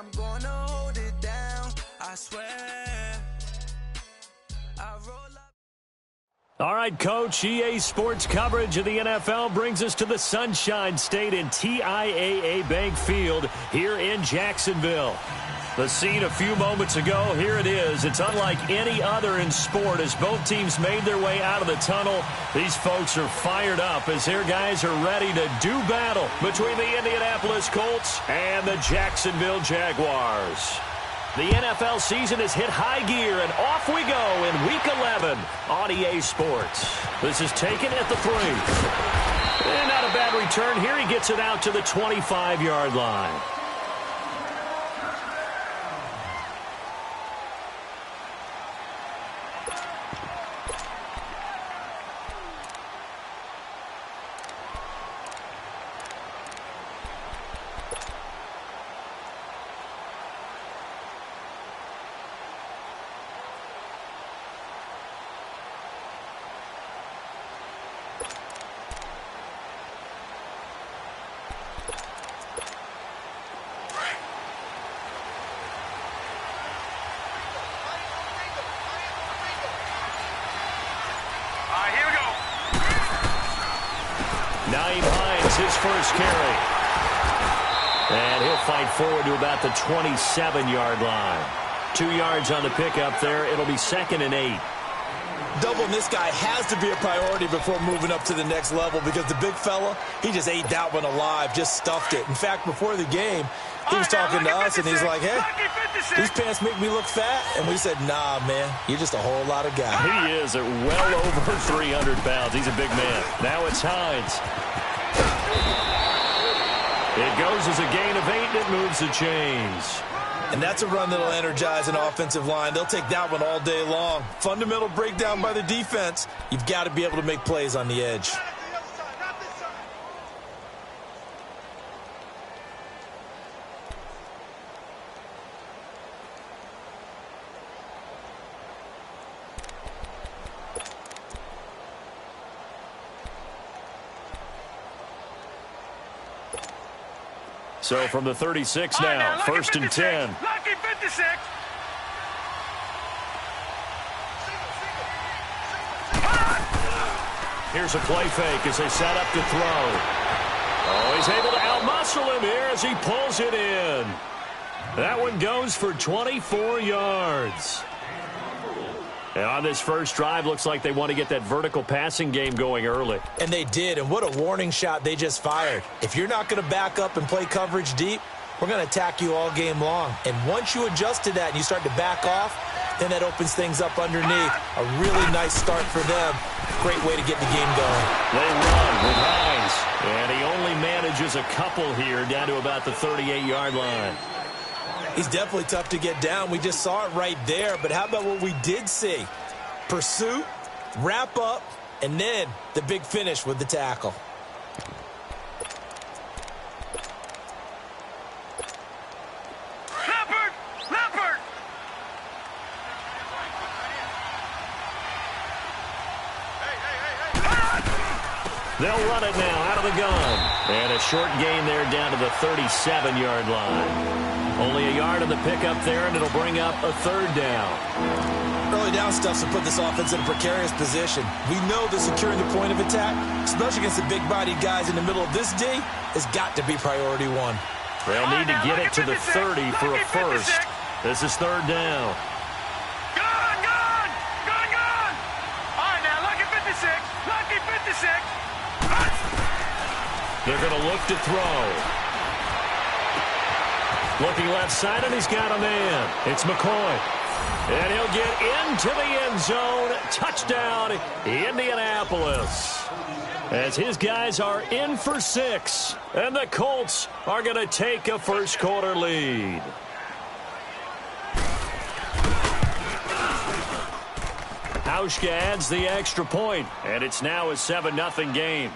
I'm gonna hold it down, I swear. I roll up. All right, Coach, EA Sports coverage of the NFL brings us to the Sunshine State in TIAA Bank Field here in Jacksonville. The scene a few moments ago, here it is. It's unlike any other in sport as both teams made their way out of the tunnel. These folks are fired up as their guys are ready to do battle between the Indianapolis Colts and the Jacksonville Jaguars. The NFL season has hit high gear, and off we go in Week 11 on EA Sports. This is taken at the 3. And not a bad return here. He gets it out to the 25-yard line. Nyheim Hines, his first carry. And he'll fight forward to about the 27-yard line. 2 yards on the pickup there. It'll be 2nd and 8. Doubling this guy has to be a priority before moving up to the next level because the big fella, he just ate that one alive, just stuffed it. In fact, before the game, he was talking to us, and he's like, hey, these pants make me look fat. And we said, nah, man, you're just a whole lot of guy. He is at well over 300 pounds. He's a big man. Now it's Hines. It goes as a gain of 8, and it moves the chains. And that's a run that'll energize an offensive line. They'll take that one all day long. Fundamental breakdown by the defense. You've got to be able to make plays on the edge. So from the 36 now, 1st and 10. Lucky 56. Here's a play fake as they set up to throw. Oh, he's able to outmuscle him here as he pulls it in. That one goes for 24 yards. And on this first drive, looks like they want to get that vertical passing game going early. And they did, and what a warning shot they just fired. If you're not going to back up and play coverage deep, we're going to attack you all game long. And once you adjust to that and you start to back off, then that opens things up underneath. A really nice start for them. Great way to get the game going. They run with Hines, and he only manages a couple here down to about the 38-yard line. He's definitely tough to get down. We just saw it right there. But how about what we did see? Pursuit, wrap up, and then the big finish with the tackle. Leopard! They'll run it now out of the gun. And a short gain there down to the 37-yard line. Only a yard on the pickup there, and it'll bring up a 3rd down. Early down stuff's to put this offense in a precarious position. We know that securing the point of attack, especially against the big-bodied guys in the middle of this D, has got to be priority 1. They'll need to get it to the 30 for a first. This is 3rd down. Gone! All right, now, lucky 56. They're going to look to throw. Looking left side, and he's got a man. It's McCoy. And he'll get into the end zone. Touchdown, Indianapolis. As his guys are in for 6. And the Colts are going to take a first-quarter lead. Hauschka adds the extra point, and it's now a 7-0 game.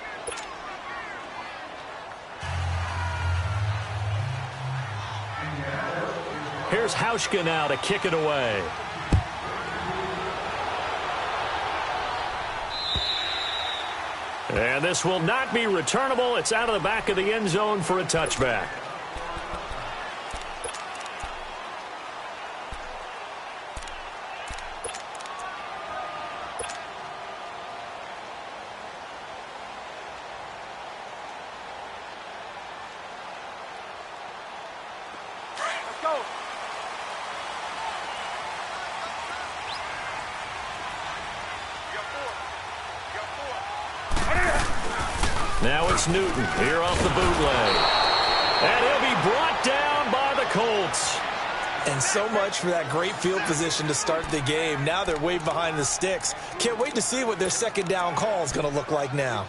Here's Hauschka now to kick it away. And this will not be returnable. It's out of the back of the end zone for a touchback. Now it's Newton here off the bootleg. And he'll be brought down by the Colts. And so much for that great field position to start the game. Now they're way behind the sticks. Can't wait to see what their second down call is going to look like now.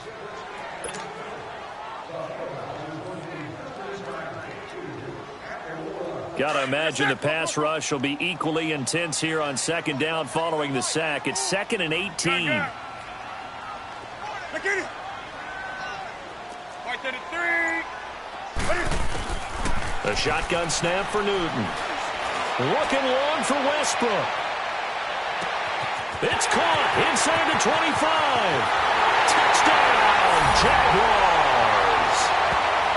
Got to imagine the pass rush will be equally intense here on second down following the sack. It's 2nd and 18. A shotgun snap for Newton. Looking long for Westbrook. It's caught inside the 25. Touchdown, Jaguars.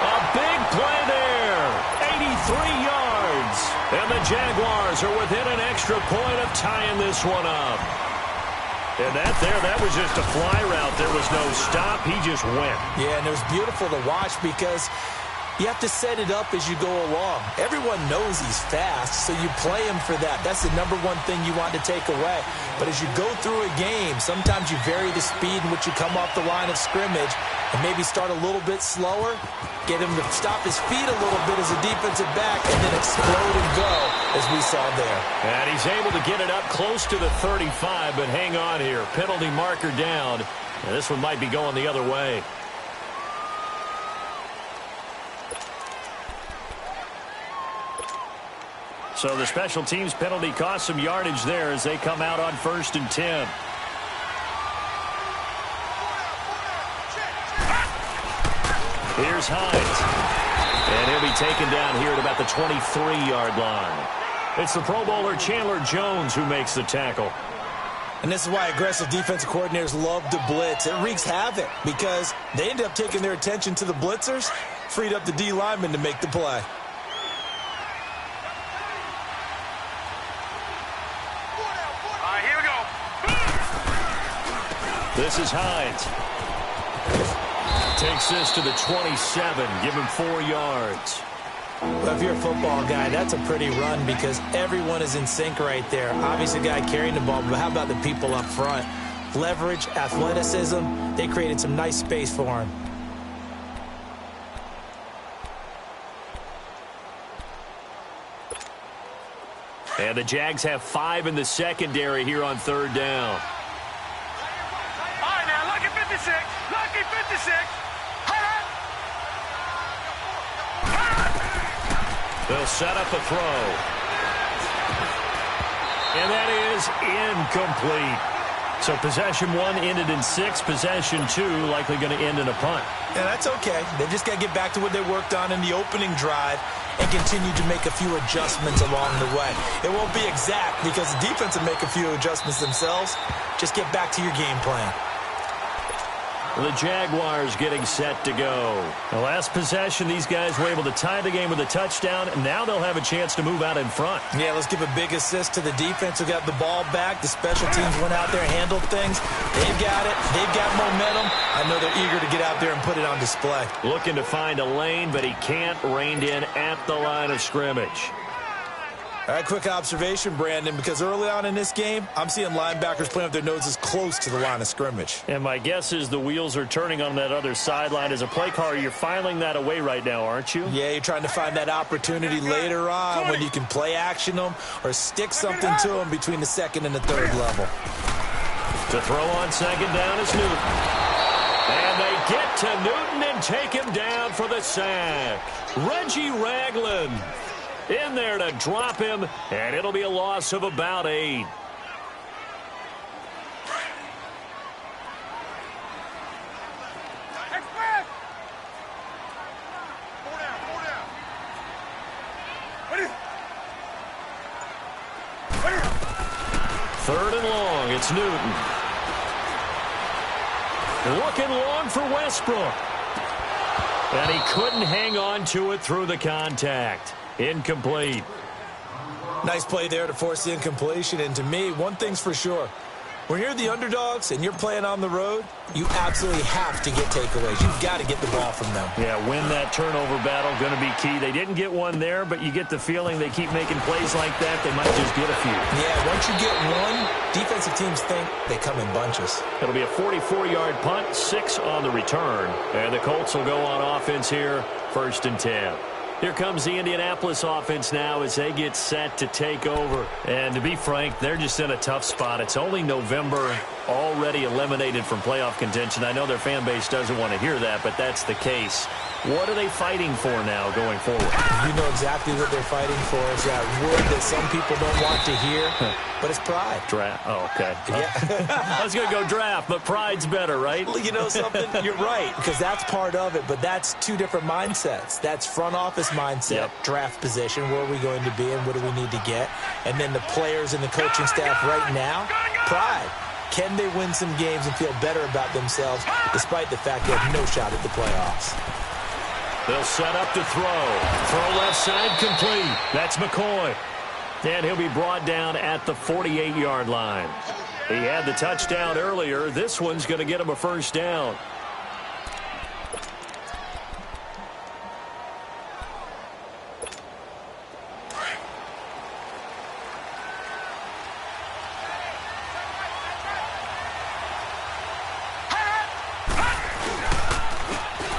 A big play there. 83 yards. And the Jaguars are within an extra point of tying this one up. And that was just a fly route. There was no stop. He just went. Yeah, and it was beautiful to watch because you have to set it up as you go along. Everyone knows he's fast, so you play him for that. That's the number one thing you want to take away. But as you go through a game, sometimes you vary the speed in which you come off the line of scrimmage and maybe start a little bit slower, get him to stop his feet a little bit as a defensive back, and then explode and go, as we saw there. And he's able to get it up close to the 35, but hang on here. Penalty marker down. And this one might be going the other way. So the special teams penalty cost some yardage there as they come out on 1st and 10. Here's Hines. And he'll be taken down here at about the 23-yard line. It's the Pro Bowler Chandler Jones who makes the tackle. And this is why aggressive defensive coordinators love to blitz. It wreaks havoc because they end up taking their attention to the blitzers, freed up the D lineman to make the play. This is Hines. Takes this to the 27. Give him 4 yards. Well, if you're a football guy, that's a pretty run because everyone is in sync right there. Obviously, a guy carrying the ball, but how about the people up front? Leverage, athleticism, they created some nice space for him. And the Jags have 5 in the secondary here on 3rd down. Lucky 56. They'll set up a throw. And that is incomplete. So possession 1 ended in 6. Possession 2 likely going to end in a punt. Yeah, that's okay. They've just got to get back to what they worked on in the opening drive and continue to make a few adjustments along the way. It won't be exact because the defense will make a few adjustments themselves. Just get back to your game plan. The Jaguars getting set to go. The last possession, these guys were able to tie the game with a touchdown, and now they'll have a chance to move out in front. Yeah, let's give a big assist to the defense who got the ball back. The special teams went out there and handled things. They've got it. They've got momentum. I know they're eager to get out there and put it on display. Looking to find a lane, but he can't. Reined in at the line of scrimmage. All right, quick observation, Brandon, because early on in this game, I'm seeing linebackers playing with their noses close to the line of scrimmage. And my guess is the wheels are turning on that other sideline. As a play caller, you're filing that away right now, aren't you? Yeah, you're trying to find that opportunity later on when you can play action them or stick something to them between the 2nd and the 3rd level. To throw on 2nd down is Newton. And they get to Newton and take him down for the sack. Reggie Ragland in there to drop him, and it'll be a loss of about 8. Third and long, it's Newton. Looking long for Westbrook. And he couldn't hang on to it through the contact. Incomplete. Nice play there to force the incompletion. And to me, one thing's for sure. When you're the underdogs and you're playing on the road, you absolutely have to get takeaways. You've got to get the ball from them. Yeah, win that turnover battle, going to be key. They didn't get one there, but you get the feeling they keep making plays like that, they might just get a few. Yeah, once you get one, defensive teams think they come in bunches. It'll be a 44-yard punt, 6 on the return. And the Colts will go on offense here, 1st and 10. Here comes the Indianapolis offense now as they get set to take over. And to be frank, they're just in a tough spot. It's only November, already eliminated from playoff contention. I know their fan base doesn't want to hear that, but that's the case. What are they fighting for now going forward? You know exactly what they're fighting for. Is that word that some people don't want to hear, but it's pride. Draft. Oh, okay. Yeah. I was going to go draft, but pride's better, right? You know something? You're right, because that's part of it, but that's two different mindsets. That's front office mindset, draft position, where are we going to be and what do we need to get? And then the players and the coaching staff right now, pride. Can they win some games and feel better about themselves despite the fact they have no shot at the playoffs? They'll set up to throw. Throw left side complete. That's McCoy. And he'll be brought down at the 48-yard line. He had the touchdown earlier. This one's going to get him a 1st down.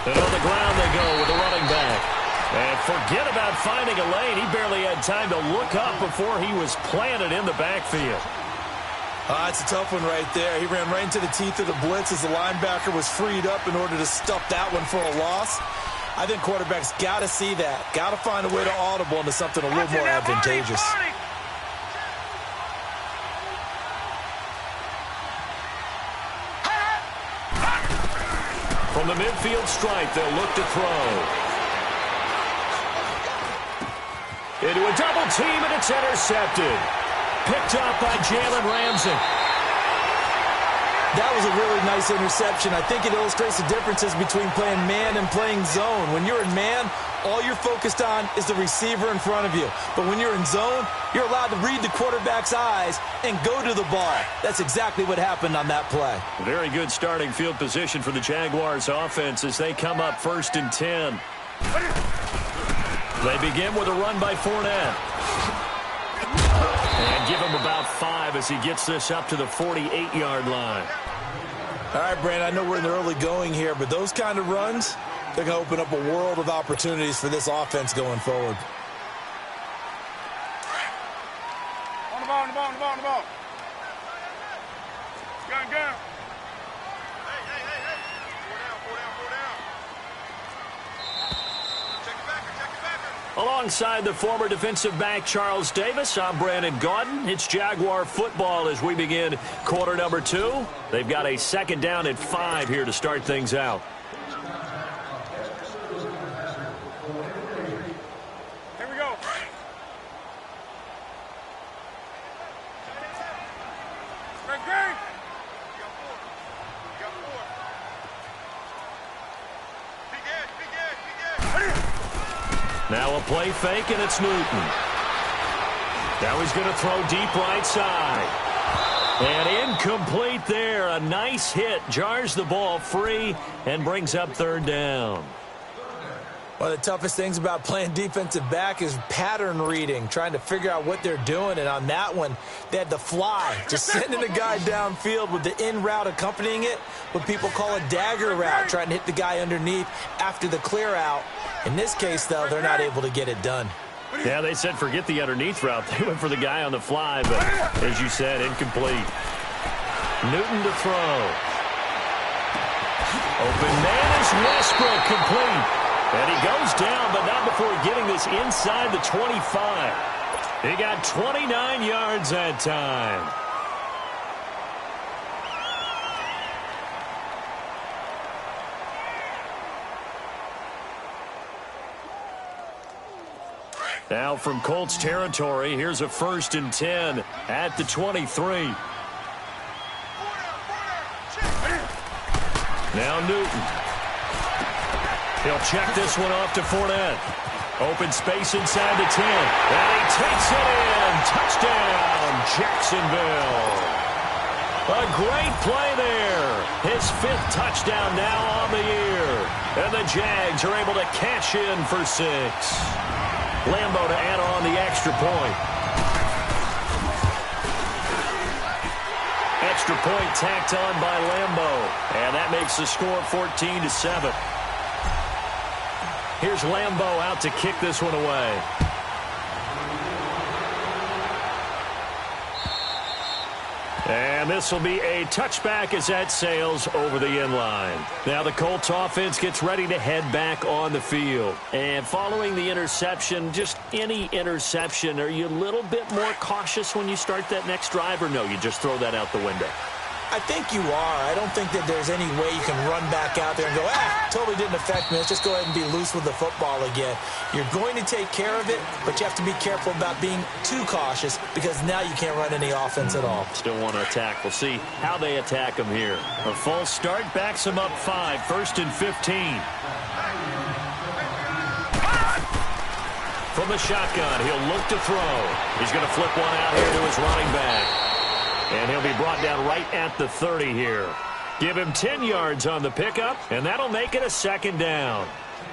And on the ground they go with the running back. And forget about finding a lane. He barely had time to look up before he was planted in the backfield. It's a tough one right there. He ran right into the teeth of the blitz as the linebacker was freed up in order to stuff that one for a loss. I think quarterbacks got to see that. Got to find a way to audible into something a little more advantageous. From the midfield stripe, they'll look to throw. Into a double team, and it's intercepted. Picked up by Jalen Ramsey. That was a really nice interception. I think it illustrates the differences between playing man and playing zone. When you're in man, all you're focused on is the receiver in front of you. But when you're in zone, you're allowed to read the quarterback's eyes and go to the ball. That's exactly what happened on that play. Very good starting field position for the Jaguars offense as they come up 1st and 10. They begin with a run by Fournette. And give him about 5 as he gets this up to the 48-yard line. All right, Brandon, I know we're in the early going here, but those kind of runs, they're going to open up a world of opportunities for this offense going forward. On the ball, on the ball, on the ball, on the ball. Gun. Hey. Four down. Check it back. Alongside the former defensive back Charles Davis, I'm Brandon Gaudin. It's Jaguar football as we begin quarter number 2. They've got a 2nd down and 5 here to start things out. Here we go. Great. You got four. Big edge. Now a play fake, and it's Newton. Now he's going to throw deep right side. And incomplete there. A nice hit. Jars the ball free and brings up 3rd down. One of the toughest things about playing defensive back is pattern reading, trying to figure out what they're doing. And on that one, they had the fly, just sending a guy downfield with the in route accompanying it, what people call a dagger route, trying to hit the guy underneath after the clear out. In this case, though, they're not able to get it done. Yeah, they said forget the underneath route. They went for the guy on the fly, but as you said, incomplete. Newton to throw. Open man is Westbrook, complete. And he goes down, but not before getting this inside the 25. He got 29 yards that time. Now from Colts territory, here's a 1st and 10 at the 23. Now Newton. He'll check this one off to Fournette. Open space inside the 10. And he takes it in. Touchdown, Jacksonville. A great play there. His 5th touchdown now on the year. And the Jags are able to cash in for 6. Lambo to add on the extra point. Extra point tacked on by Lambo. And that makes the score 14-7. Here's Lambo out to kick this one away. And this will be a touchback as that sails over the end line. Now the Colts offense gets ready to head back on the field. And following the interception, just any interception, are you a little bit more cautious when you start that next drive, or no, you just throw that out the window? I think you are. I don't think that there's any way you can run back out there and go, totally didn't affect me. Let's just go ahead and be loose with the football again. You're going to take care of it, but you have to be careful about being too cautious because now you can't run any offense at all. Still want to attack. We'll see how they attack them here. A false start backs them up 5, 1st and 15. From the shotgun, he'll look to throw. He's going to flip one out here to his running back. And he'll be brought down right at the 30 here. Give him 10 yards on the pickup, and that'll make it a 2nd down.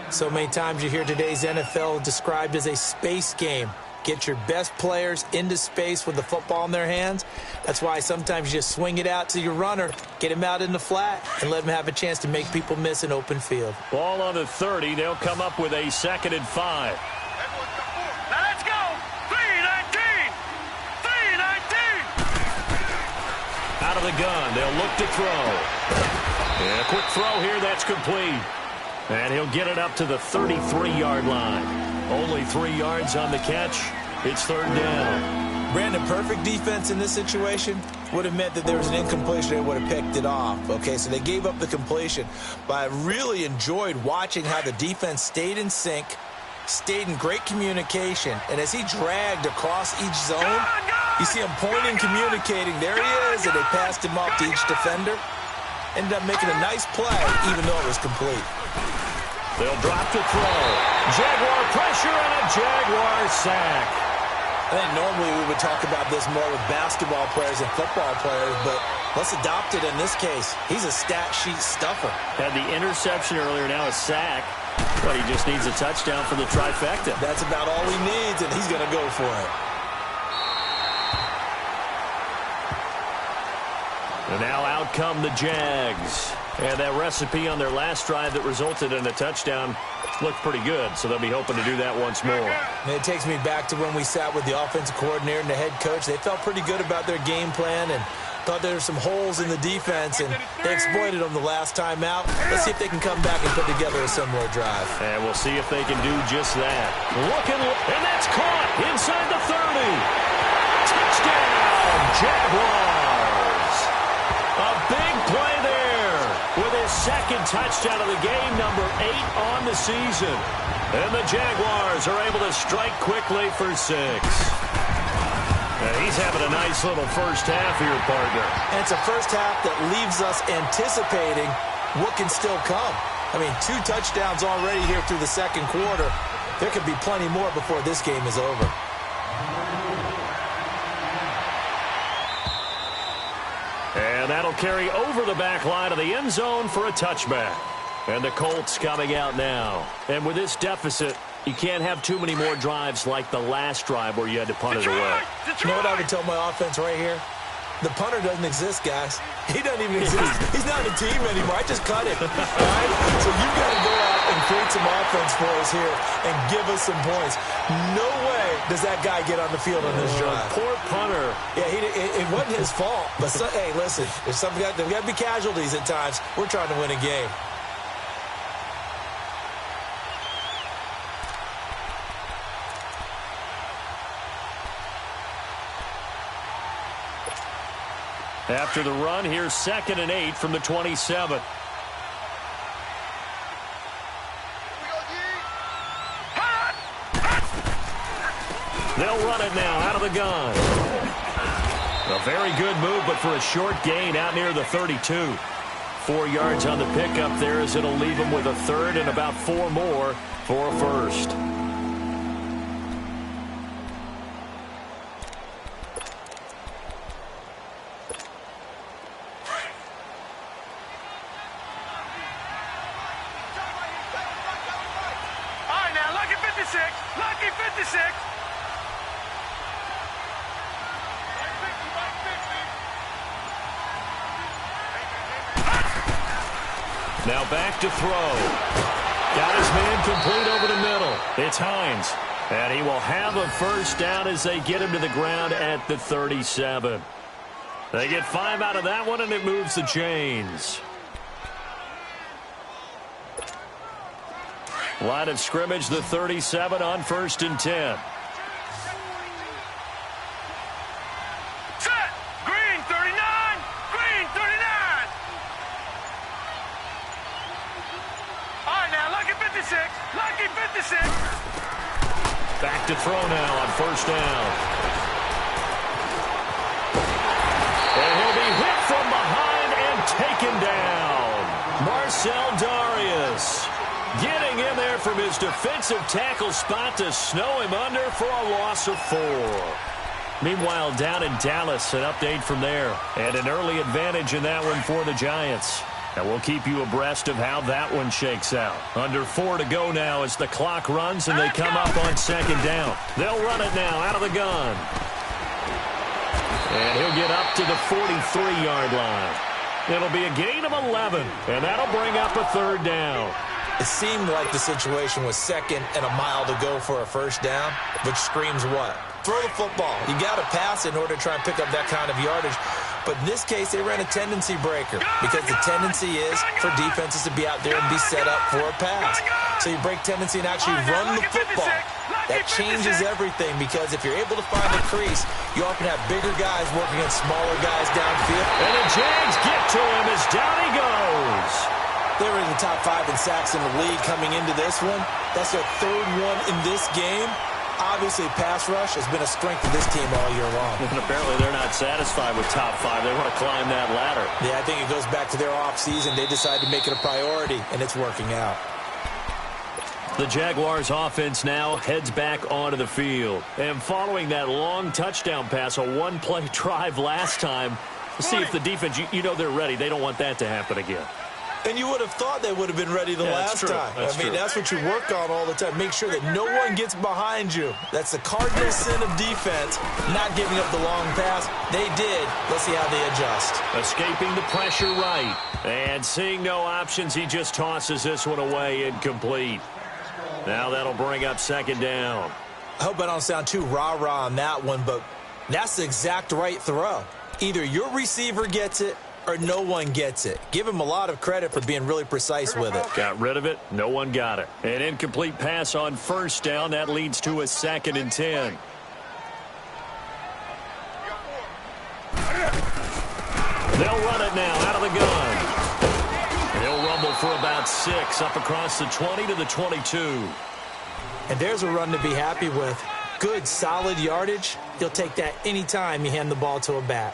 So many times you hear today's NFL described as a space game. Get your best players into space with the football in their hands. That's why sometimes you just swing it out to your runner, get him out in the flat, and let him have a chance to make people miss an open field. Ball on the 30. They'll come up with a 2nd and 5. Now let's go. 3-19. 3-19. Out of the gun, they'll look to throw. And a quick throw here, that's complete. And he'll get it up to the 33-yard line. Only 3 yards on the catch. It's 3rd down. Brandon, perfect defense in this situation would have meant that there was an incompletion. They would have picked it off. Okay, so they gave up the completion. But I really enjoyed watching how the defense stayed in sync, stayed in great communication. And as he dragged across each zone, you see him pointing, communicating. There he is, and they passed him off to each defender. Ended up making a nice play, even though it was complete. They'll drop to throw. Jaguar pressure and a Jaguar sack. I think normally we would talk about this more with basketball players and football players, but let's adopt it in this case. He's a stat sheet stuffer. Had the interception earlier, now a sack. But he just needs a touchdown for the trifecta. That's about all he needs, and he's going to go for it. And now out come the Jags. And that recipe on their last drive that resulted in a touchdown looked pretty good, so they'll be hoping to do that once more. And it takes me back to when we sat with the offensive coordinator and the head coach. They felt pretty good about their game plan and thought there were some holes in the defense, and they exploited them the last time out. Let's see if they can come back and put together a similar drive. And we'll see if they can do just that. And that's caught inside the 30. Touchdown, Jaguars. A big play there with his 2nd touchdown of the game, number 8 on the season. And the Jaguars are able to strike quickly for 6. And he's having a nice little first half here, partner. And it's a first half that leaves us anticipating what can still come. I mean, 2 touchdowns already here through the 2nd quarter. There could be plenty more before this game is over. And that'll carry over the back line of the end zone for a touchback. And the Colts coming out now. And with this deficit, you can't have too many more drives like the last drive where you had to punt it away. You know what I would tell my offense right here? The punter doesn't exist, guys. He doesn't even exist. He's not a team anymore. I just cut him. All right? So you've got to go out and create some offense for us here and give us some points. No way does that guy get on the field on this drive. Poor punter. Yeah, it wasn't his fault. But, hey, listen, there's got to be casualties at times. We're trying to win a game. After the run, here's 2nd and 8 from the 27. They'll run it now out of the gun. A very good move, but for a short gain out near the 32. 4 yards on the pickup there as it'll leave them with a 3rd and about 4 more for a 1st. Now back to throw. Got his man complete over the middle. It's Hines. And he will have a first down as they get him to the ground at the 37. They get 5 out of that one, and it moves the chains. Line of scrimmage, the 37 on 1st and 10. Set. Green 39. Green 39. All right, now, lucky 56. Lucky 56. Back to throw now on 1st down. And he'll be hit from behind and taken down. Marcell Dareus getting in there from his defensive tackle spot to snow him under for a loss of 4. Meanwhile, down in Dallas, an update from there. And an early advantage in that one for the Giants. And we'll keep you abreast of how that one shakes out. Under 4 to go now as the clock runs and they come up on 2nd down. They'll run it now out of the gun. And he'll get up to the 43-yard line. It'll be a gain of 11, and that'll bring up a 3rd down. It seemed like the situation was 2nd and a mile to go for a first down, which screams what? Throw the football. You got to pass in order to try and pick up that kind of yardage. But in this case, they ran a tendency breaker because the tendency is for defenses to be out there and be set up for a pass. So you break tendency and actually run the football. That changes everything because if you're able to find a crease, you often have bigger guys working against smaller guys downfield. And the Jags get to him as down he goes. They were in the top 5 in sacks in the league coming into this one. That's their 3rd one in this game. Obviously, pass rush has been a strength of this team all year long. And apparently they're not satisfied with top 5. They want to climb that ladder. Yeah, I think it goes back to their offseason. They decided to make it a priority, and it's working out. The Jaguars offense now heads back onto the field. And following that long touchdown pass, a one-play drive last time, to see if the defense, you know they're ready. They don't want that to happen again. And you would have thought they would have been ready the last time. That's what you work on all the time. Make sure that no one gets behind you. That's the cardinal sin of defense, not giving up the long pass. They did. Let's see how they adjust. Escaping the pressure right. And seeing no options, he just tosses this one away incomplete. Now that'll bring up 2nd down. I hope I don't sound too rah-rah on that one, but that's the exact right throw. Either your receiver gets it or no one gets it. Give him a lot of credit for being really precise with it. Got rid of it. No one got it. An incomplete pass on 1st down. That leads to a 2nd and 10. They'll run it now out of the gun. He'll rumble for about 6 up across the 20 to the 22. And there's a run to be happy with. Good, solid yardage. You'll take that anytime you hand the ball to a back.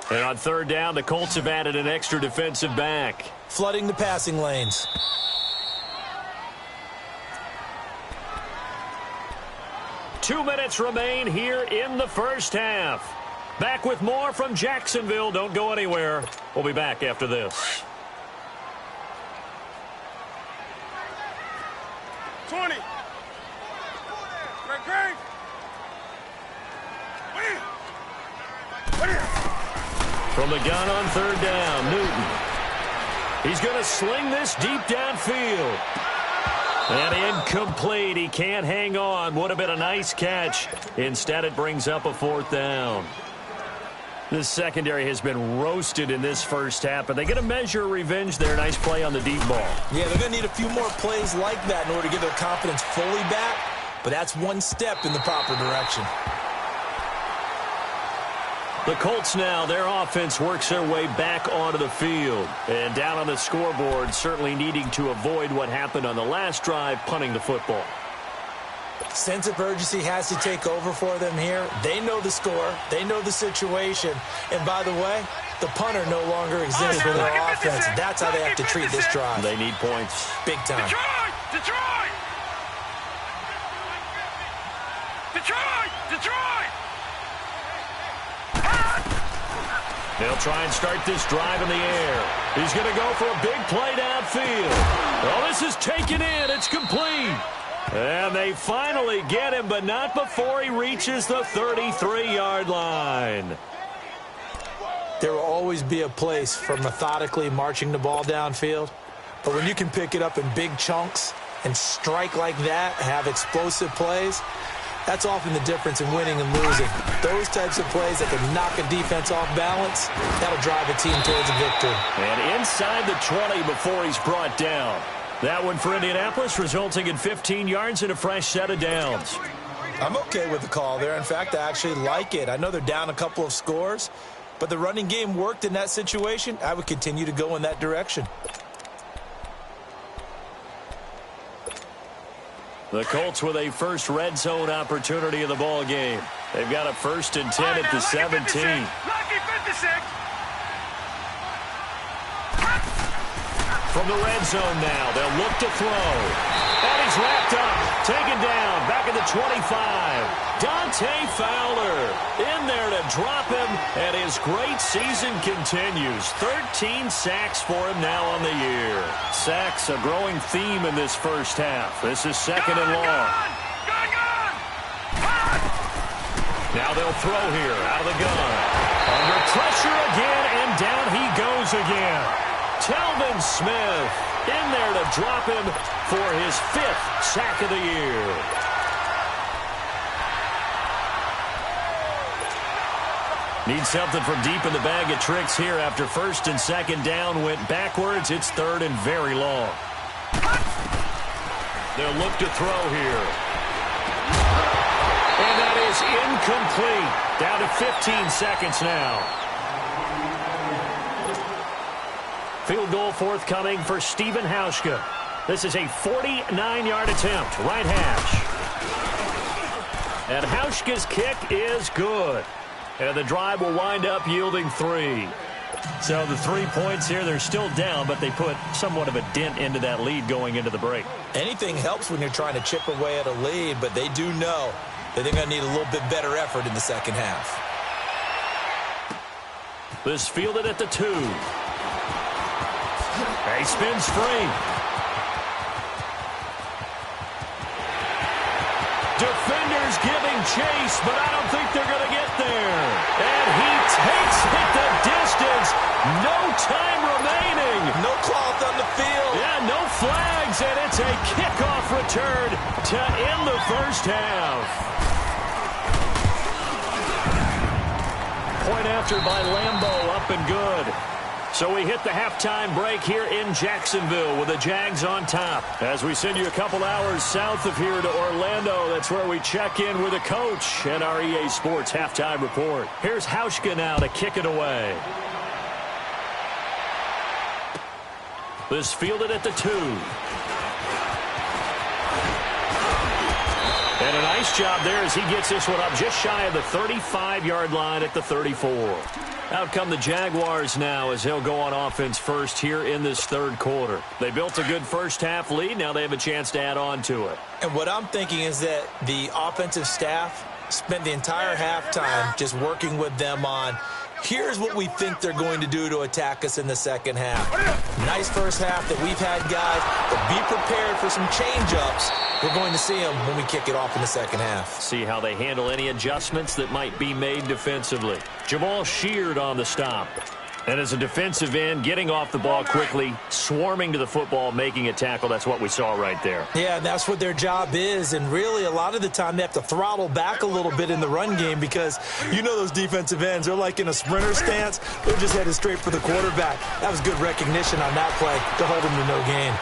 And on 3rd down, the Colts have added an extra defensive back. Flooding the passing lanes. Two minutes remain here in the first half. Back with more from Jacksonville. Don't go anywhere. We'll be back after this. 20. Great. From the gun on 3rd down, Newton. He's going to sling this deep downfield. And incomplete. He can't hang on. Would have been a nice catch. Instead, it brings up a 4th down. This secondary has been roasted in this first half, but they get a measure of revenge there. Nice play on the deep ball. Yeah, they're going to need a few more plays like that in order to get their confidence fully back, but that's one step in the proper direction. The Colts now, their offense works their way back onto the field. And down on the scoreboard, certainly needing to avoid what happened on the last drive, punting the football. Sense of urgency has to take over for them here. They know the score. They know the situation. And by the way, the punter no longer exists for their offense. That's how they have to treat this drive. They need points. Big time. Detroit! They'll try and start this drive in the air. He's going to go for a big play downfield. Oh, this is taken in. It's complete. And they finally get him, but not before he reaches the 33-yard line. There will always be a place for methodically marching the ball downfield. But when you can pick it up in big chunks and strike like that, have explosive plays, that's often the difference in winning and losing. Those types of plays that can knock a defense off balance, that'll drive a team towards a victory. And inside the 20 before he's brought down. That one for Indianapolis, resulting in 15 yards and a fresh set of downs. I'm okay with the call there. In fact, I actually like it. I know they're down a couple of scores, but the running game worked in that situation. I would continue to go in that direction. The Colts with a first red zone opportunity in the ball game. They've got a 1st and 10 at the 17. Lucky 56. From the red zone now, they'll look to throw. And he's wrapped up, taken down, back at the 25. Dante Fowler in there to drop him, and his great season continues. 13 sacks for him now on the year. Sacks a growing theme in this first half. This is 2nd and long. Now they'll throw here out of the gun. Under pressure again, and down he goes again. Telvin Smith in there to drop him for his 5th sack of the year. Need something from deep in the bag of tricks here after 1st and 2nd down went backwards. It's 3rd and very long. They'll look to throw here. And that is incomplete. Down to 15 seconds now. Field goal forthcoming for Stephen Hauschka. This is a 49-yard attempt, right hash. And Hauschka's kick is good. And the drive will wind up yielding 3. So the 3 points here, they're still down, but they put somewhat of a dent into that lead going into the break. Anything helps when you're trying to chip away at a lead, but they do know that they're going to need a little bit better effort in the second half. This fielded at the 2. He spins free. Defenders giving chase, but I don't think they're going to get there. And he takes it the distance. No time remaining. No cloth on the field. Yeah, no flags, and it's a kickoff return to end the first half. Point after by Lambo, up and good. So we hit the halftime break here in Jacksonville with the Jags on top. As we send you a couple hours south of here to Orlando, that's where we check in with the coach and our EA Sports halftime report. Here's Hauschka now to kick it away. This fielded at the 2. And a nice job there as he gets this one up just shy of the 35-yard line at the 34. Out come the Jaguars now as they'll go on offense first here in this 3rd quarter. They built a good first-half lead. Now they have a chance to add on to it. And what I'm thinking is that the offensive staff spent the entire halftime just working with them on, here's what we think they're going to do to attack us in the second half. Nice first half that we've had, guys, but be prepared for some change-ups. We're going to see them when we kick it off in the second half. See how they handle any adjustments that might be made defensively. Jamal Sheard on the stop. And as a defensive end, getting off the ball quickly, swarming to the football, making a tackle, that's what we saw right there. Yeah, that's what their job is. And really, a lot of the time, they have to throttle back a little bit in the run game because you know those defensive ends, they're like in a sprinter stance. They're just headed straight for the quarterback. That was good recognition on that play to hold him to no gain.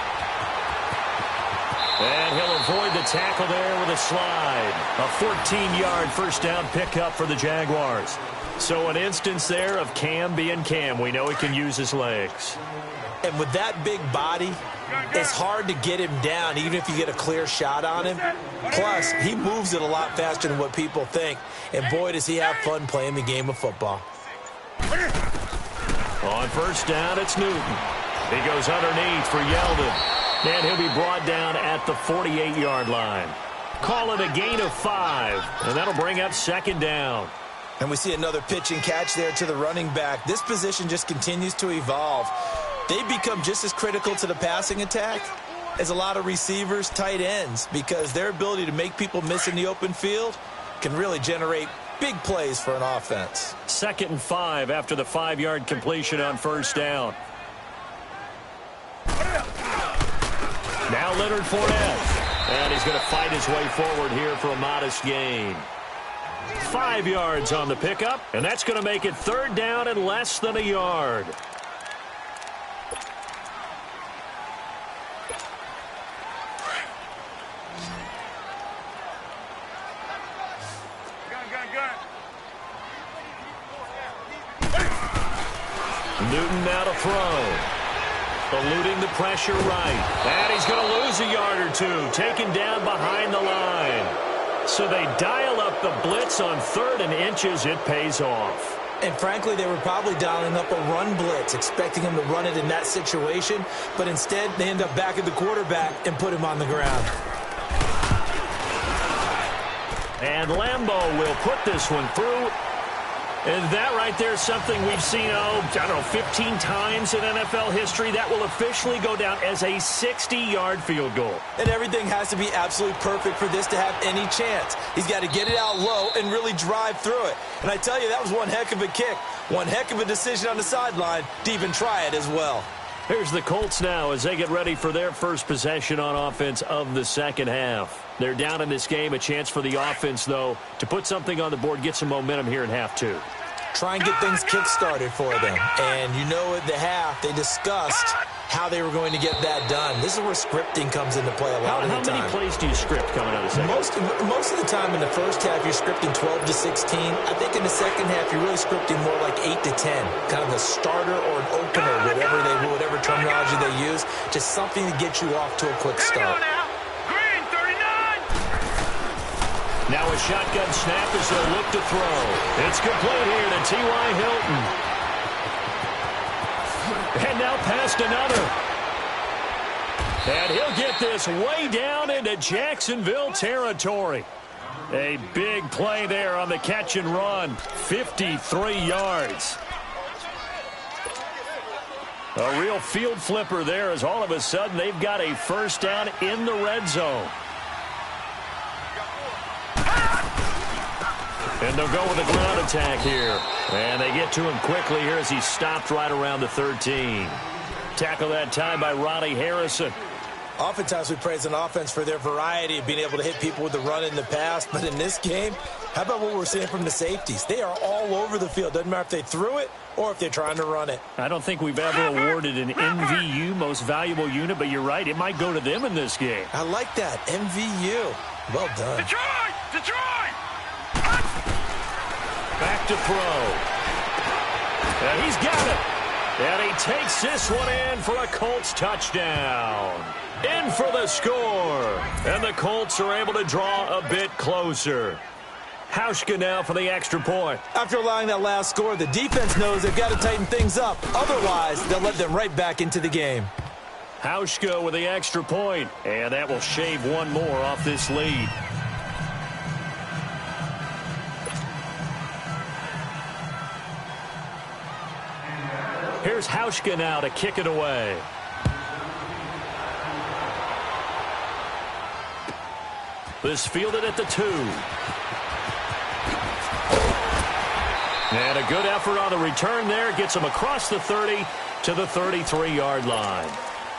And he'll avoid the tackle there with a slide. A 14-yard first down pickup for the Jaguars. So an instance there of Cam being Cam. We know he can use his legs. And with that big body, it's hard to get him down, even if you get a clear shot on him. Plus, he moves it a lot faster than what people think. And boy, does he have fun playing the game of football. On first down, it's Newton. He goes underneath for Yeldon. And he'll be brought down at the 48-yard line. Call it a gain of 5, and that'll bring up 2nd down. And we see another pitch and catch there to the running back. This position just continues to evolve. They become just as critical to the passing attack as a lot of receivers, tight ends, because their ability to make people miss in the open field can really generate Big plays for an offense. 2nd and 5 after the 5-yard completion on 1st down. Now Leonard Fournette. And he's going to fight his way forward here for a modest gain. 5 yards on the pickup, and that's going to make it 3rd down and less than a yard. Newton now to throw. Eluding the pressure right. And he's going to lose a yard or two. Taken down behind the line. So they dial up the blitz on 3rd and inches. It pays off. And frankly, they were probably dialing up a run blitz, expecting him to run it in that situation. But instead, they end up back at the quarterback and put him on the ground. And Lambeau will put this one through. And that right there is something we've seen, 15 times in NFL history. That will officially go down as a 60-yard field goal. And everything has to be absolutely perfect for this to have any chance. He's got to get it out low and really drive through it. And I tell you, that was one heck of a kick. One heck of a decision on the sideline to even try it as well. Here's the Colts now as they get ready for their first possession on offense of the 2nd half. They're down in this game. A chance for the offense, though, to put something on the board, get some momentum here in half 2. Try and get things kick-started for them. And you know at the half, they discussed how they were going to get that done. This is where scripting comes into play a lot of the time. How many plays do you script coming out of the second? Most of the time in the first half, you're scripting 12 to 16. I think in the second half, you're really scripting more like 8 to 10. Kind of a starter or an opener, whatever terminology they use. Just something to get you off to a quick start. Now a shotgun snap as they'll look to throw. It's complete here to T.Y. Hilton. And now past another. And he'll get this way down into Jacksonville territory. A big play there on the catch and run. 53 yards. A real field flipper there as all of a sudden they've got a 1st down in the red zone. And they'll go with a ground attack here. And they get to him quickly here as he stopped right around the 13. Tackle that time by Ronnie Harrison. Oftentimes we praise an offense for their variety of being able to hit people with the run in the past. But in this game, how about what we're seeing from the safeties? They are all over the field. Doesn't matter if they threw it or if they're trying to run it. I don't think we've ever awarded an MVU, most valuable unit, but you're right. It might go to them in this game. I like that. MVU. Well done. Detroit! Back to throw. And he's got it. And he takes this one in for a Colts touchdown. In for the score. And the Colts are able to draw a bit closer. Hauschka now for the extra point. After allowing that last score, the defense knows they've got to tighten things up. Otherwise, they'll let them right back into the game. Hauschka with the extra point. And that will shave one more off this lead. Here's Hauschka now to kick it away. This fielded at the 2. And a good effort on the return there. Gets him across the 30 to the 33-yard line.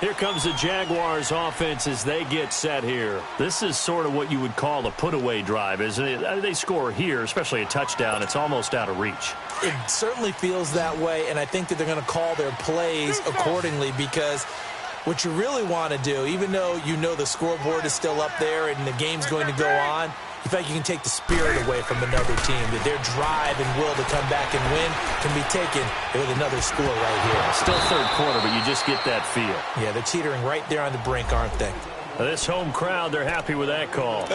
Here comes the Jaguars offense as they get set here. This is sort of what you would call a put-away drive, isn't it? They score here, especially a touchdown. It's almost out of reach. It certainly feels that way, and I think that they're going to call their plays accordingly because what you really want to do, even though you know the scoreboard is still up there and the game's going to go on, you feel like you can take the spirit away from another team, that their drive and will to come back and win can be taken with another score right here. Still 3rd quarter, but you just get that feel. Yeah, they're teetering right there on the brink, aren't they? This home crowd, they're happy with that call.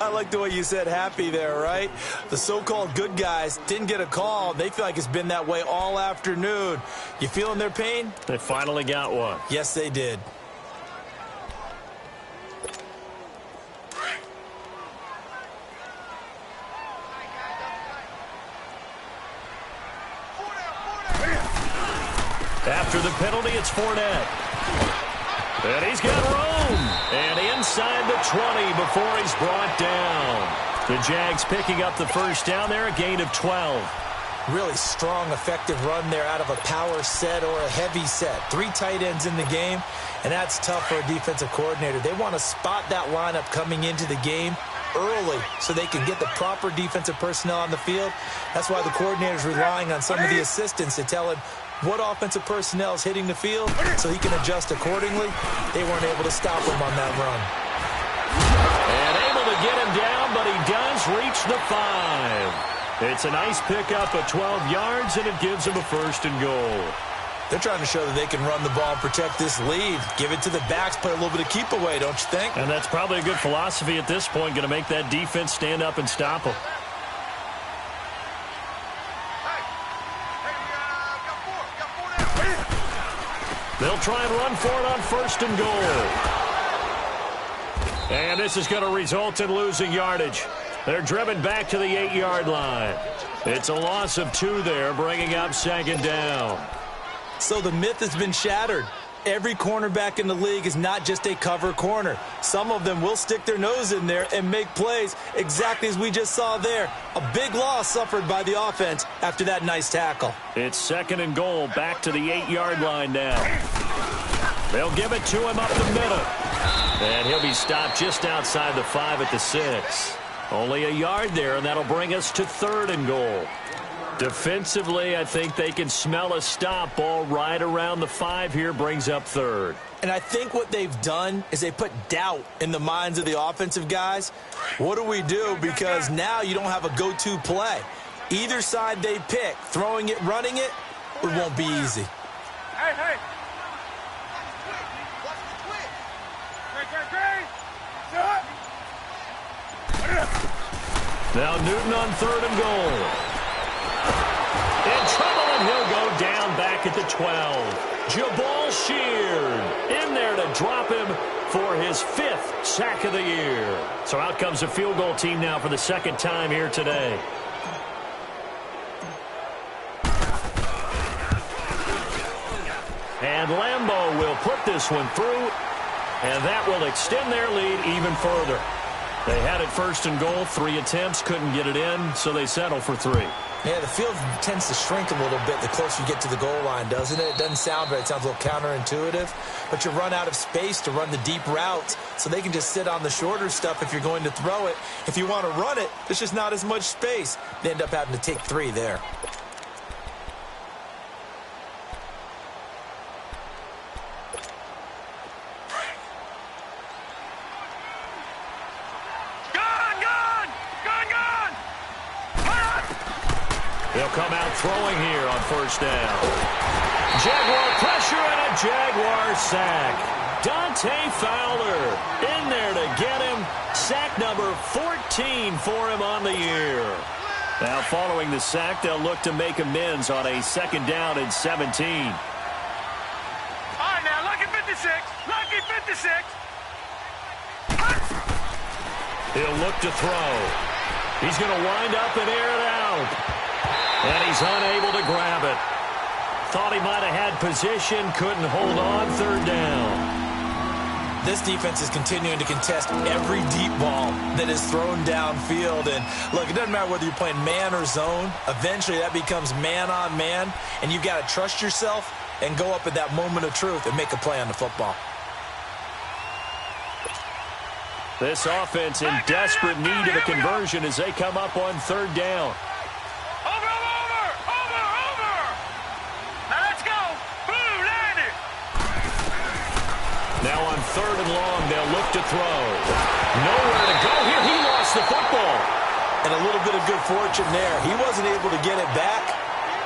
I like the way you said happy there, right? The so-called good guys didn't get a call. They feel like it's been that way all afternoon. You feeling their pain? They finally got one. Yes, they did. After the penalty, it's Fournette. And he's got room. And inside the 20 before he's brought down. The Jags picking up the first down there, a gain of 12. Really strong, effective run there out of a power set or a heavy set. 3 tight ends in the game, and that's tough for a defensive coordinator. They want to spot that lineup coming into the game early so they can get the proper defensive personnel on the field. That's why the coordinator's relying on some of the assistants to tell him what offensive personnel is hitting the field so he can adjust accordingly. They weren't able to stop him on that run. And able to get him down, but he does reach the 5. It's a nice pickup of 12 yards, and it gives him a 1st and goal. They're trying to show that they can run the ball and protect this lead. Give it to the backs, play a little bit of keep away, don't you think? And that's probably a good philosophy at this point, going to make that defense stand up and stop them. They'll try and run for it on 1st and goal. And this is going to result in losing yardage. They're driven back to the 8-yard line. It's a loss of 2 there, bringing up 2nd down. So the myth has been shattered. Every cornerback in the league is not just a cover corner. Some of them will stick their nose in there and make plays exactly as we just saw there. A big loss suffered by the offense after that nice tackle. It's 2nd and goal, back to the 8-yard line now. They'll give it to him up the middle. And he'll be stopped just outside the 5 at the 6. Only a yard there, and that'll bring us to 3rd and goal. Defensively, I think they can smell a stop. Ball right around the 5 here, brings up 3rd. And I think what they've done is they put doubt in the minds of the offensive guys. What do we do? Because now you don't have a go-to play. Either side they pick, throwing it, running it, it won't be easy. Hey, hey. Now Newton on 3rd and goal. In trouble, and he'll go down back at the 12. Jabal Sheard in there to drop him for his 5th sack of the year. So out comes the field goal team now for the 2nd time here today. And Lambeau will put this one through, and that will extend their lead even further. They had it 1st and goal, 3 attempts, couldn't get it in, so they settle for 3. Yeah, the field tends to shrink a little bit the closer you get to the goal line, doesn't it? It doesn't sound right. It sounds a little counterintuitive. But you run out of space to run the deep routes, so they can just sit on the shorter stuff if you're going to throw it. If you want to run it, there's just not as much space. They end up having to take 3 there. They'll come out throwing here on 1st down. Jaguar pressure and a Jaguar sack. Dante Fowler in there to get him. Sack number 14 for him on the year. Now following the sack, they'll look to make amends on a 2nd down and 17. All right, now, lucky 56. Lucky 56. He'll look to throw. He's going to wind up and air it out. And he's unable to grab it. Thought he might have had position, couldn't hold on, 3rd down. This defense is continuing to contest every deep ball that is thrown downfield. And look, it doesn't matter whether you're playing man or zone. Eventually that becomes man on man, and you've got to trust yourself and go up at that moment of truth and make a play on the football. This offense in desperate need of a conversion as they come up on 3rd down. Now on 3rd and long, they'll look to throw. Nowhere to go here. He lost the football. And a little bit of good fortune there. He wasn't able to get it back,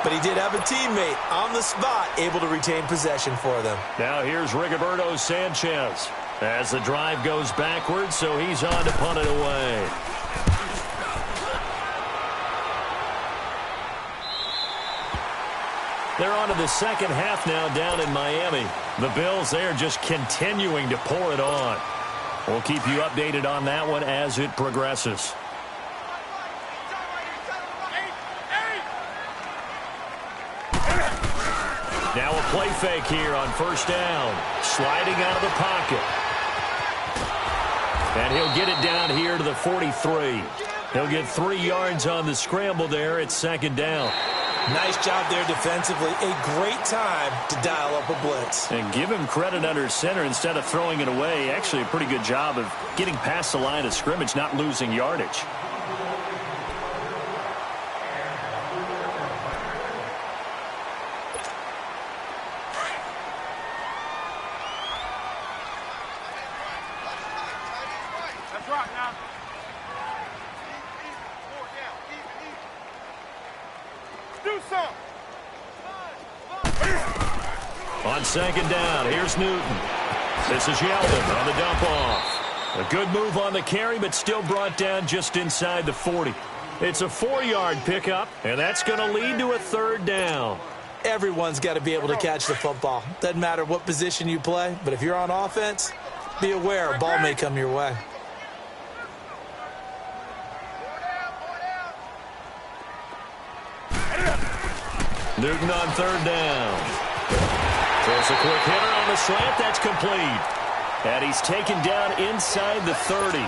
but he did have a teammate on the spot able to retain possession for them. Now here's Rigoberto Sanchez as the drive goes backwards, so he's on to punt it away. They're on to the 2nd half now down in Miami. The Bills, they're just continuing to pour it on. We'll keep you updated on that one as it progresses. Now a play fake here on 1st down. Sliding out of the pocket. And he'll get it down here to the 43. He'll get 3 yards on the scramble there. It's second down. Nice job there defensively. A great time to dial up a blitz. And give him credit under center instead of throwing it away. Actually, a pretty good job of getting past the line of scrimmage, not losing yardage. That's right now. Do something. On second down, here's Newton. This is Yeldon on the dump off. A good move on the carry, but still brought down just inside the 40. It's a 4-yard pickup, and that's going to lead to a third down. Everyone's got to be able to catch the football. Doesn't matter what position you play, but if you're on offense, be aware a ball may come your way. Newton on third down. Throws a quick hitter on the slant. That's complete. And he's taken down inside the 30.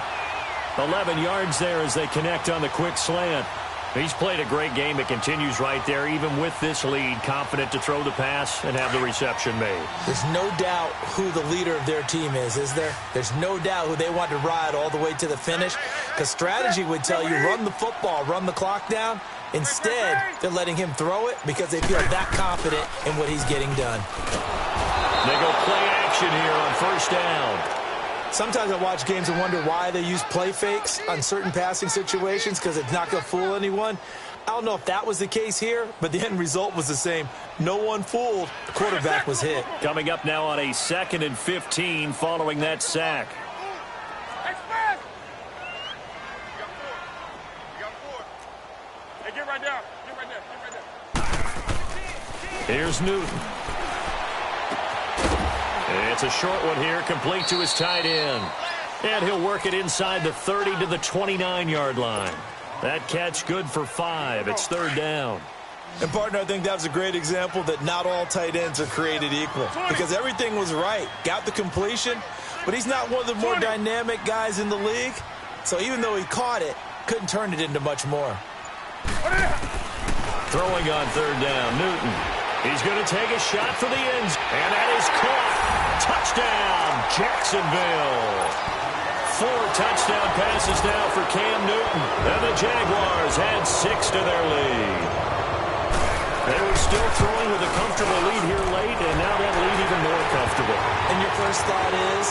11 yards there as they connect on the quick slant. He's played a great game. It continues right there, even with this lead. Confident to throw the pass and have the reception made. There's no doubt who the leader of their team is there? There's no doubt who they want to ride all the way to the finish. Because strategy would tell you, run the football, run the clock down. Instead, they're letting him throw it because they feel that confident in what he's getting done. They go play action here on first down. Sometimes I watch games and wonder why they use play fakes on certain passing situations because it's not going to fool anyone. I don't know if that was the case here, but the end result was the same. No one fooled. The quarterback was hit. Coming up now on a 2nd and 15 following that sack. Express! You got four. Hey, get right there. Get right there. Get right there. Here's Newton. It's a short one here, complete to his tight end. And he'll work it inside the 30 to the 29-yard line. That catch good for 5. It's third down. And, partner, I think that was a great example that not all tight ends are created equal because everything was right. Got the completion, but he's not one of the more dynamic guys in the league. So even though he caught it, couldn't turn it into much more. Throwing on third down, Newton. He's going to take a shot for the ends, and that is caught. Touchdown, Jacksonville. 4 touchdown passes now for Cam Newton, and the Jaguars had 6 to their lead. They were still throwing with a comfortable lead here late, and now that lead even more comfortable. And your first thought is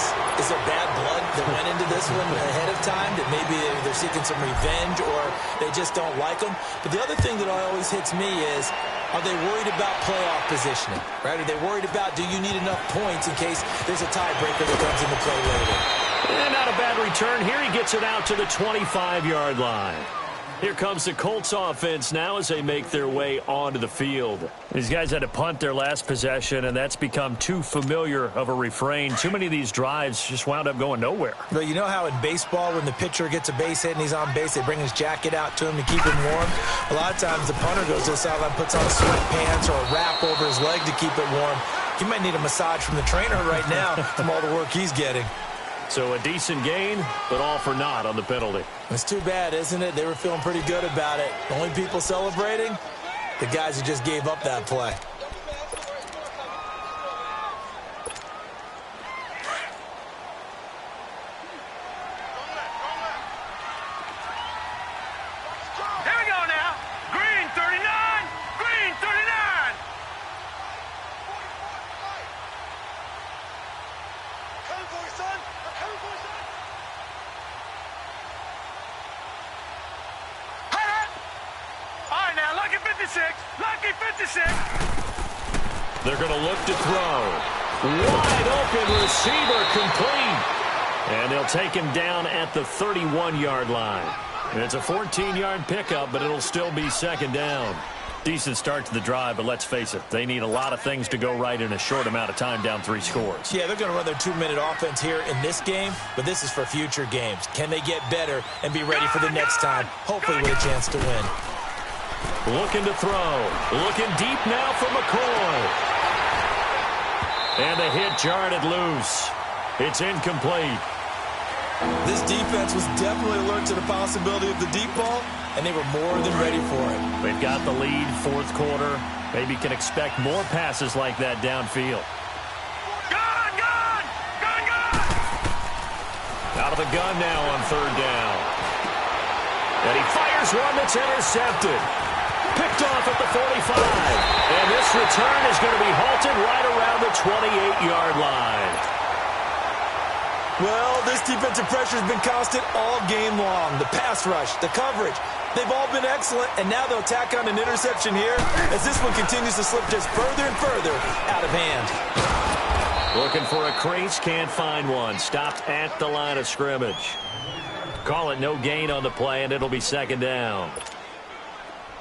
there bad blood that went into this one ahead of time, that maybe they're seeking some revenge or they just don't like them? But the other thing that always hits me is, are they worried about playoff positioning, right? Are they worried about, do you need enough points in case there's a tiebreaker that comes into play later? And not a bad return. Here he gets it out to the 25-yard line. Here comes the Colts offense now as they make their way onto the field. These guys had to punt their last possession, and that's become too familiar of a refrain. Too many of these drives just wound up going nowhere. Well, you know how in baseball when the pitcher gets a base hit and he's on base, they bring his jacket out to him to keep him warm? A lot of times the punter goes to the sideline, puts on sweatpants or a wrap over his leg to keep it warm. He might need a massage from the trainer right now from all the work he's getting. So a decent gain, but all for naught on the penalty. It's too bad, isn't it? They were feeling pretty good about it. The only people celebrating, the guys who just gave up that play. Here we go now. Green 39. Green 39. Coming for you, son. I'm coming for you, son. All right, now, lucky 56. Lucky 56. They're going to look to throw. Wide open receiver complete. And they'll take him down at the 31-yard line. And it's a 14-yard pickup, but it'll still be second down. Decent start to the drive, but let's face it, they need a lot of things to go right in a short amount of time, down 3 scores. Yeah, they're going to run their 2-minute offense here in this game, but this is for future games. Can they get better and be ready for the next time, hopefully with a chance to win? Looking to throw. Looking deep now for McCoy. And the hit jarred it loose. It's incomplete. This defense was definitely alert to the possibility of the deep ball, and they were more than ready for it. They've got the lead, fourth quarter. Maybe can expect more passes like that downfield. Gun! Gun! Gun! Gun! Out of the gun now on third down. And he fires one that's intercepted. Picked off at the 45. And this return is going to be halted right around the 28-yard line. Well, this defensive pressure has been constant all game long. The pass rush, the coverage, they've all been excellent, and now they'll tack on an interception here as this one continues to slip just further and further out of hand. Looking for a crease, can't find one. Stopped at the line of scrimmage. Call it no gain on the play, and it'll be second down.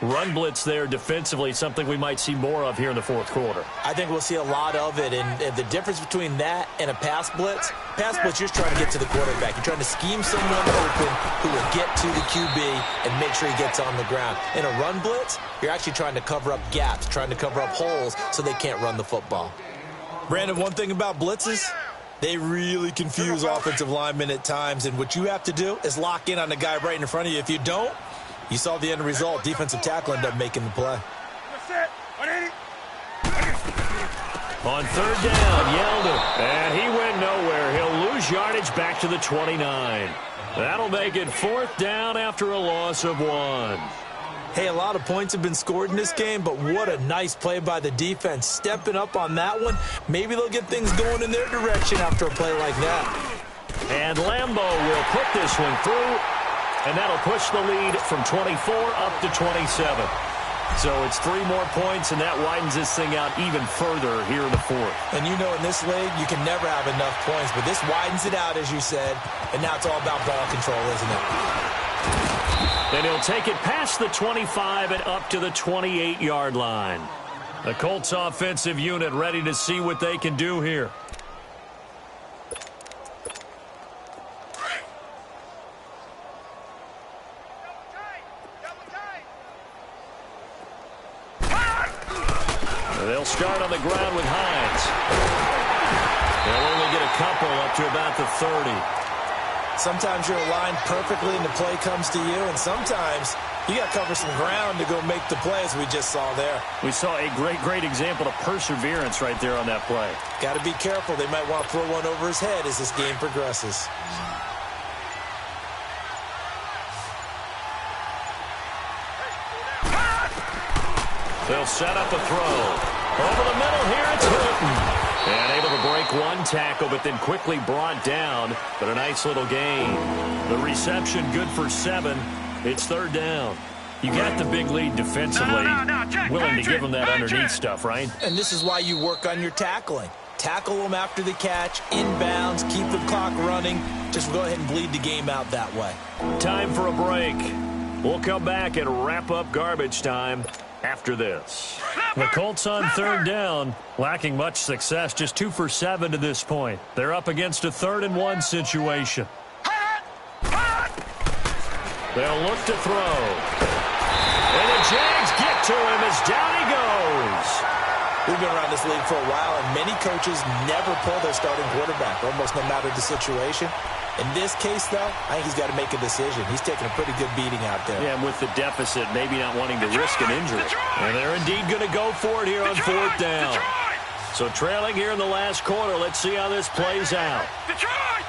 Run blitz there defensively, something we might see more of here in the fourth quarter. I think we'll see a lot of it, and the difference between that and a pass blitz, you're just trying to get to the quarterback. You're trying to scheme someone open who will get to the QB and make sure he gets on the ground. In a run blitz, you're actually trying to cover up gaps, trying to cover up holes so they can't run the football. Brandon, one thing about blitzes, they really confuse offensive linemen at times, and what you have to do is lock in on the guy right in front of you. If you don't, you saw the end result. Defensive tackle ended up making the play. On third down, Yeldon. And he went nowhere. He'll lose yardage back to the 29. That'll make it fourth down after a loss of 1. Hey, a lot of points have been scored in this game, but what a nice play by the defense. Stepping up on that one. Maybe they'll get things going in their direction after a play like that. And Lambo will put this one through. And that'll push the lead from 24 up to 27. So it's 3 more points, and that widens this thing out even further here in the fourth. And you know in this league, you can never have enough points, but this widens it out, as you said, and now it's all about ball control, isn't it? Then he'll take it past the 25 and up to the 28-yard line. The Colts offensive unit ready to see what they can do here. They'll start on the ground with Hines. They'll only get a couple up to about the 30. Sometimes you're aligned perfectly and the play comes to you, and sometimes you got to cover some ground to go make the play, as we just saw there. We saw a great example of perseverance right there on that play. Got to be careful. They might want to throw one over his head as this game progresses. They'll set up a throw. Over the middle here, it's Hilton. And able to break one tackle, but then quickly brought down. But a nice little gain. The reception good for 7. It's third down. You got the big lead defensively. Willing to give them that underneath stuff, right? And this is why you work on your tackling. Tackle them after the catch, inbounds, keep the clock running. Just go ahead and bleed the game out that way. Time for a break. We'll come back and wrap up garbage time after this. The Colts on third down, lacking much success, just 2 for 7 to this point. They're up against a 3rd and 1 situation. They'll look to throw. And the Jags get to him as down he goes. We've been around this league for a while, and many coaches never pull their starting quarterback, almost no matter the situation. In this case, though, I think he's got to make a decision. He's taking a pretty good beating out there. Yeah, and with the deficit, maybe not wanting to risk an injury. And they're indeed going to go for it here on fourth down. So trailing here in the last quarter, let's see how this plays out. Detroit!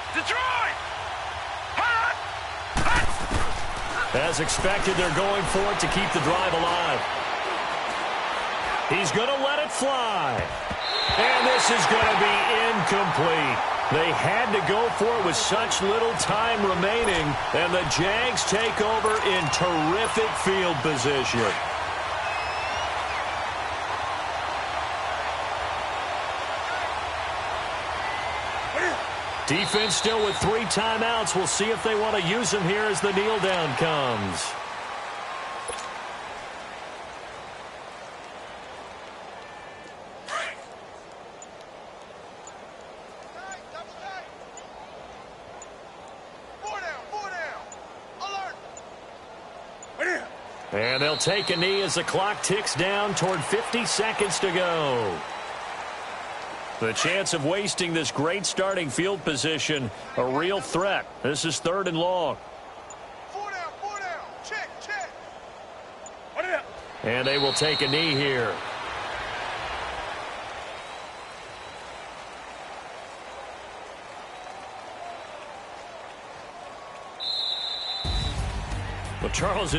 As expected, they're going for it to keep the drive alive. He's going to let it fly. And this is going to be incomplete. They had to go for it with such little time remaining, and the Jags take over in terrific field position. Defense still with 3 timeouts. We'll see if they want to use them here as the kneel down comes. And they'll take a knee as the clock ticks down toward 50 seconds to go. The chance of wasting this great starting field position, a real threat. This is 3rd and long. 4 down, 4 down. Check, check. What it up? And they will take a knee here. Well, Charles...